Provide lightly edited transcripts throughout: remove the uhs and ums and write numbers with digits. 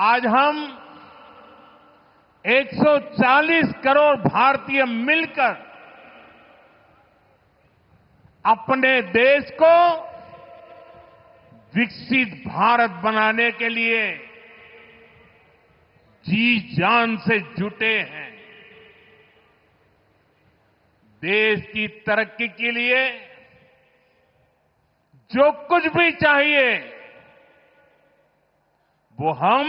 आज हम 140 करोड़ भारतीय मिलकर अपने देश को विकसित भारत बनाने के लिए जी जान से जुटे हैं। देश की तरक्की के लिए जो कुछ भी चाहिए वो हम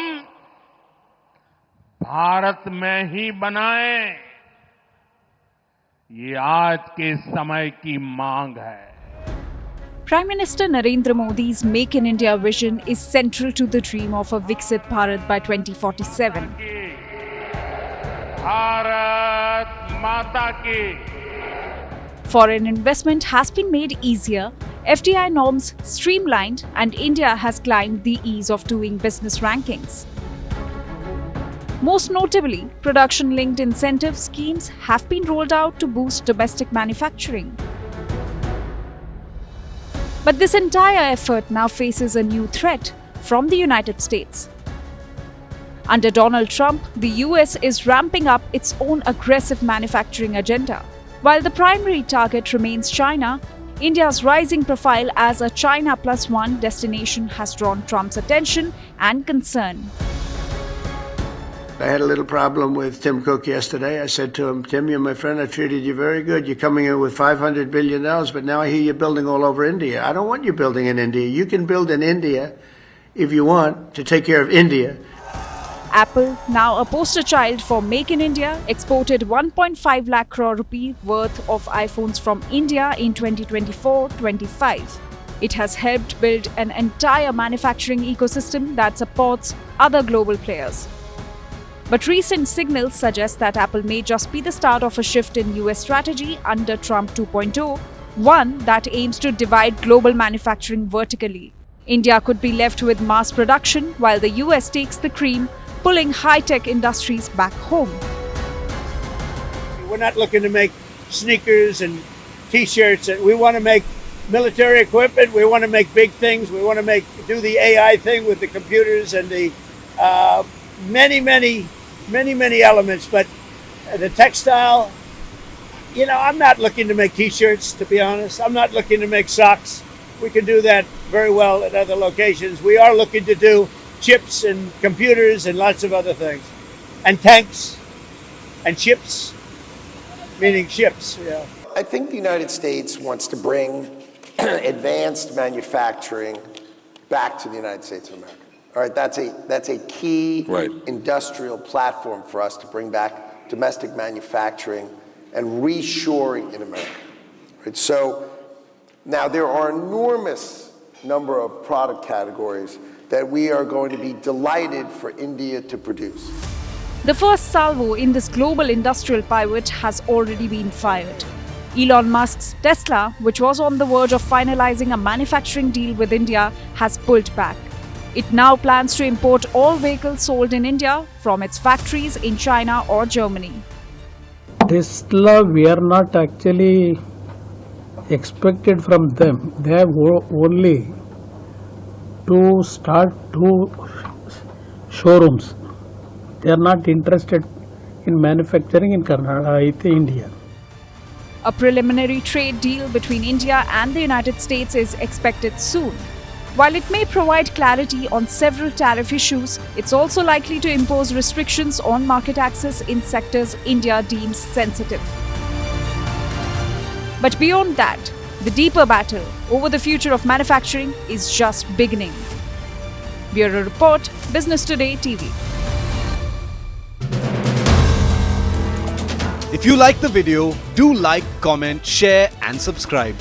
भारत में ही बनाएं, ये आज के समय की मांग है। Prime Minister Narendra Modi's Make in India vision is central to the dream of a Viksit Bharat by 2047. Bharat माता की। Foreign investment has been made easier, FDI norms streamlined, and India has climbed the ease of doing business rankings. Most notably, production-linked incentive schemes have been rolled out to boost domestic manufacturing. But this entire effort now faces a new threat from the United States. Under Donald Trump, the US is ramping up its own aggressive manufacturing agenda. While the primary target remains China, India's rising profile as a China Plus One destination has drawn Trump's attention and concern. I had a little problem with Tim Cook yesterday. I said to him, Tim, you're my friend. I treated you very good. You're coming in with $500 billion, but now I hear you're building all over India. I don't want you building in India. You can build in India if you want to take care of India. Apple, now a poster child for Make in India, exported 1.5 lakh crore rupee worth of iPhones from India in 2024-25. It has helped build an entire manufacturing ecosystem that supports other global players. But recent signals suggest that Apple may just be the start of a shift in US strategy under Trump 2.0, one that aims to divide global manufacturing vertically. India could be left with mass production while the US takes the cream, pulling high-tech industries back home. We're not looking to make sneakers and T-shirts. We want to make military equipment. We want to make big things. We want to do the AI thing with the computers and the many elements. But the textile, I'm not looking to make T-shirts, to be honest. I'm not looking to make socks. We can do that very well at other locations. We are looking to do chips and computers and lots of other things. And tanks and chips, meaning ships. Yeah. I think the United States wants to bring advanced manufacturing back to the United States of America. All right, that's a key industrial platform for us to bring back domestic manufacturing and reshoring in America. Right? So now there are enormous number of product categories that we are going to be delighted for India to produce. The first salvo in this global industrial pivot has already been fired. Elon Musk's Tesla, which was on the verge of finalizing a manufacturing deal with India, has pulled back. It now plans to import all vehicles sold in India from its factories in China or Germany. Tesla, we are not actually expected from them. They have only to start 2 showrooms. They are not interested in manufacturing in India. A preliminary trade deal between India and the United States is expected soon. While it may provide clarity on several tariff issues, it's also likely to impose restrictions on market access in sectors India deems sensitive. But beyond that, the deeper battle over the future of manufacturing is just beginning. Bureau Report, Business Today TV. If you like the video, do like, comment, share and subscribe.